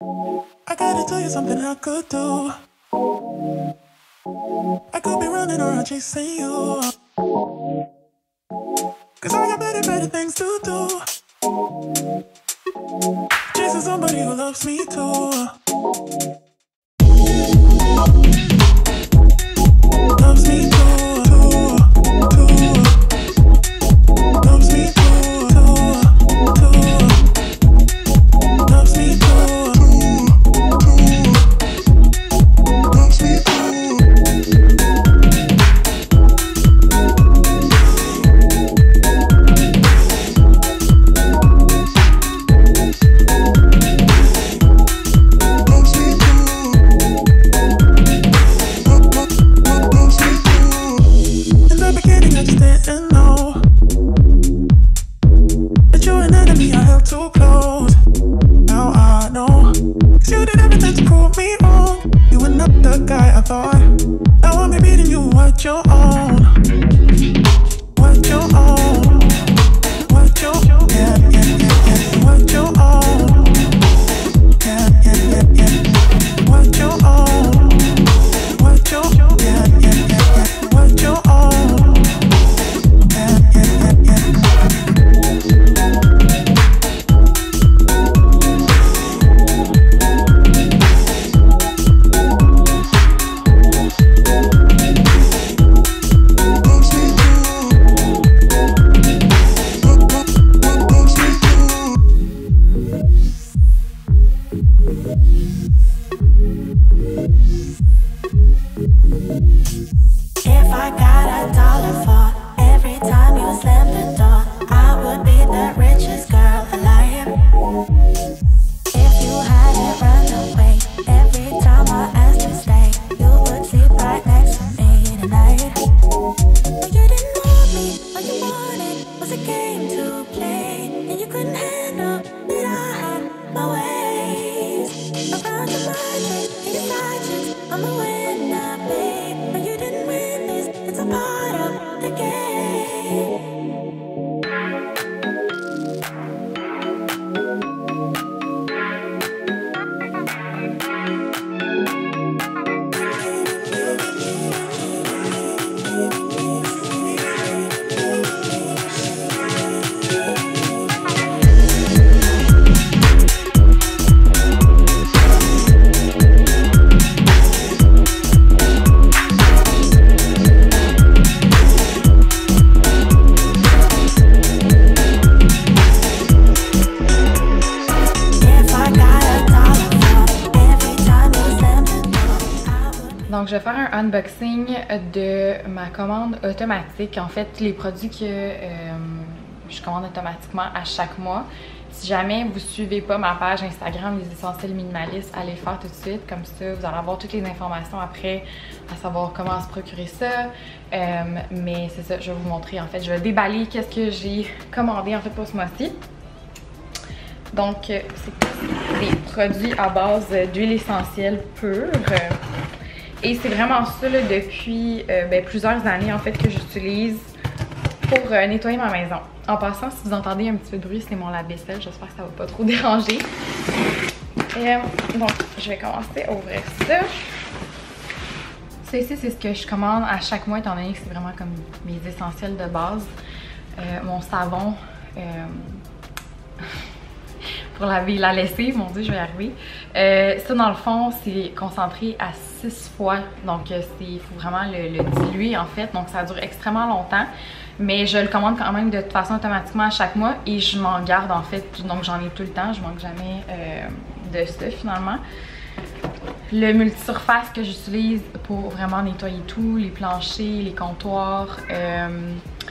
I gotta tell you something I could do. I could be running around chasing you, 'cause I got better things to do. Chasing somebody who loves me too. Loves me too, too, too. Loves me too, too, too. Loves me too, too, too. Loves me too. Donc je vais faire un unboxing de ma commande automatique. En fait, les produits que je commande automatiquement à chaque mois. Si jamais vous ne suivez pas ma page Instagram Les Essentiels Minimalistes, allez le faire tout de suite. Comme ça, vous allez avoir toutes les informations après à savoir comment se procurer ça. Mais c'est ça, je vais vous montrer en fait. Je vais déballer qu'est-ce que j'ai commandé en fait pour ce mois-ci. Donc, c'est des produits à base d'huile essentielle pure. Et c'est vraiment ça là, depuis plusieurs années en fait que j'utilise pour nettoyer ma maison. En passant, si vous entendez un petit peu de bruit, c'est mon lave-vaisselle. J'espère que ça va pas trop déranger. Donc, je vais commencer à ouvrir ça. Ça ici, c'est ce que je commande à chaque mois, étant donné que c'est vraiment comme mes essentiels de base. Mon savon pour laver la lessive, mon dieu, je vais y arriver. Ça, dans le fond, c'est concentré à 6 fois. Donc, il faut vraiment le diluer, en fait. Donc, ça dure extrêmement longtemps. Mais je le commande quand même de toute façon automatiquement à chaque mois. Et je m'en garde, en fait. Donc, j'en ai tout le temps. Je manque jamais de ça, finalement. Le multisurface que j'utilise pour vraiment nettoyer tout, les planchers, les comptoirs.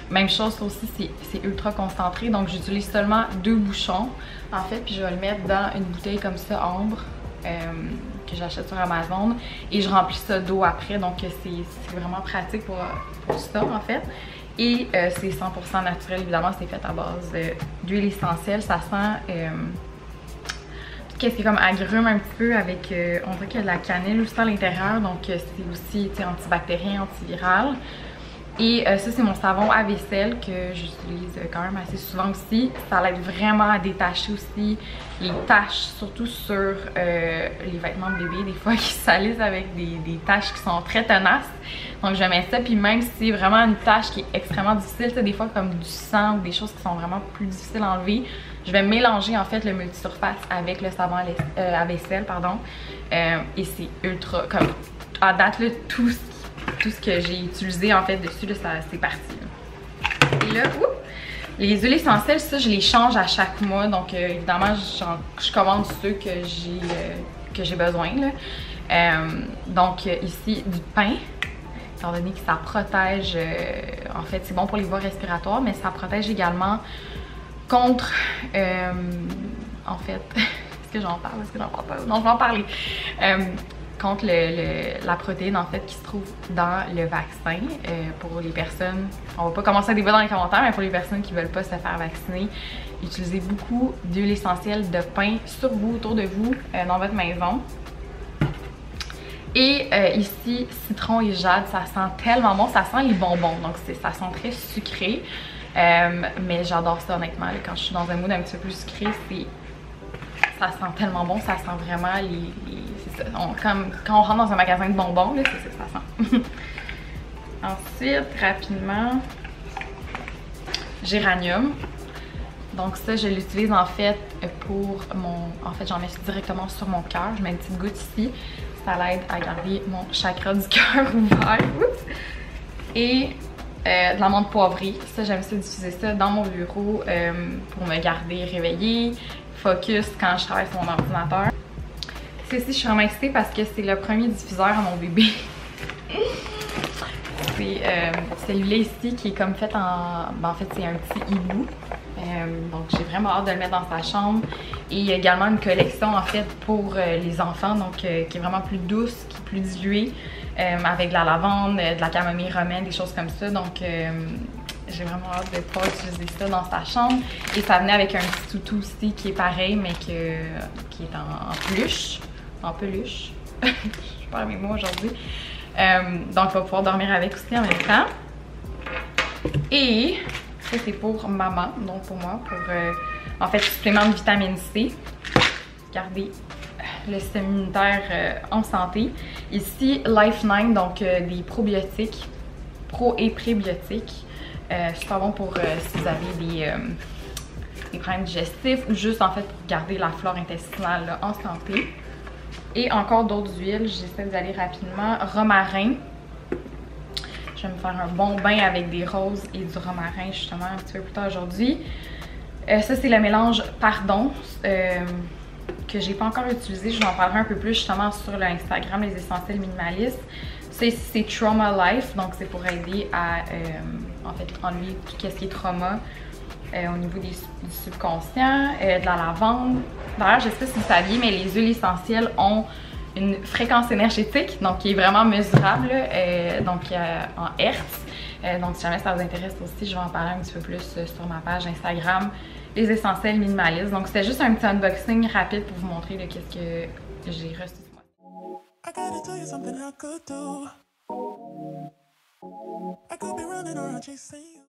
Même chose, ça aussi, c'est ultra concentré. Donc, j'utilise seulement 2 bouchons, en fait. Puis, je vais le mettre dans une bouteille comme ça, ambre, que j'achète sur Amazon. Et je remplis ça d'eau après. Donc, c'est vraiment pratique pour ça, en fait. Et c'est 100% naturel, évidemment. C'est fait à base d'huile essentielle. Ça sent qu'est-ce qui est comme agrume un petit peu avec, on dirait qu'il y a de la cannelle aussi à l'intérieur. Donc, c'est aussi antibactérien, antiviral. Et ça, c'est mon savon à vaisselle que j'utilise quand même assez souvent aussi. Ça l'aide vraiment à détacher aussi les taches, surtout sur les vêtements de bébé, des fois qui salissent avec des taches qui sont très tenaces. Donc je mets ça, puis même si c'est vraiment une tache qui est extrêmement difficile, des fois comme du sang ou des choses qui sont vraiment plus difficiles à enlever, je vais mélanger en fait le multisurface avec le savon à vaisselle, pardon. Et c'est ultra, comme à date là, tout ce que j'ai utilisé en fait dessus, c'est parti. Là. Et là, les huiles essentielles, ça je les change à chaque mois. Donc évidemment, je commande ceux que j'ai besoin. Là. Donc ici, du pain, étant donné que ça protège, en fait c'est bon pour les voies respiratoires, mais ça protège également contre, en fait, est-ce que j'en parle? Est-ce que j'en parle pas? Non, je vais en parler. Contre la protéine en fait qui se trouve dans le vaccin. Pour les personnes, on va pas commencer à débattre dans les commentaires, mais pour les personnes qui veulent pas se faire vacciner, utilisez beaucoup d'huile essentielle de pain sur vous, autour de vous, dans votre maison. Et ici, citron et jade, ça sent tellement bon, ça sent les bonbons, donc ça sent très sucré. Mais j'adore ça honnêtement, là, quand je suis dans un mood un petit peu plus sucré, ça sent tellement bon, ça sent vraiment c'est ça, comme quand on rentre dans un magasin de bonbons, c'est ça que ça sent. Ensuite, rapidement, géranium. Donc ça, je l'utilise en fait pour en fait j'en mets directement sur mon cœur, je mets une petite goutte ici, ça l'aide à garder mon chakra du cœur ouvert. Oups. Et de la menthe poivrée, ça j'aime ça d'utiliser ça dans mon bureau pour me garder réveillée, focus quand je travaille sur mon ordinateur. Ceci, je suis vraiment excitée parce que c'est le premier diffuseur à mon bébé. C'est celui-là ici qui est comme fait en fait c'est un petit hibou. Donc j'ai vraiment hâte de le mettre dans sa chambre. Et il y a également une collection en fait pour les enfants, donc qui est vraiment plus douce, qui est plus diluée, avec de la lavande, de la camomille romaine, des choses comme ça. Donc j'ai vraiment hâte de pouvoir utiliser ça dans sa chambre. Et ça venait avec un petit toutou aussi qui est pareil, mais qui est en peluche. En peluche. Je parle mes mots aujourd'hui. Donc, il va pouvoir dormir avec aussi en même temps. Et ça, c'est pour maman, donc pour moi, pour en fait, supplément de vitamine C. Garder le système immunitaire en santé. Ici, Life9, donc des probiotiques, pro et prébiotiques. Super bon pour si vous avez des problèmes digestifs ou juste en fait pour garder la flore intestinale là, en santé. Et encore d'autres huiles, j'essaie d'aller rapidement. Romarin. Je vais me faire un bon bain avec des roses et du romarin justement un petit peu plus tard aujourd'hui. Ça c'est le mélange Pardon que j'ai pas encore utilisé. Je vous en parlerai un peu plus justement sur l'Instagram Les Essentiels Minimalistes. C'est Trauma Life, donc c'est pour aider à en fait enlever tout ce qui est trauma au niveau du subconscient, de la lavande. D'ailleurs, je sais pas si vous saviez, mais les huiles essentielles ont une fréquence énergétique, donc qui est vraiment mesurable, donc en Hertz. Donc si jamais ça vous intéresse aussi, je vais en parler un petit peu plus sur ma page Instagram, Les Essentiels Minimalistes. Donc c'était juste un petit unboxing rapide pour vous montrer qu'est-ce que j'ai reçu ce mois. I gotta tell you something I could do. I could be running around chasing you.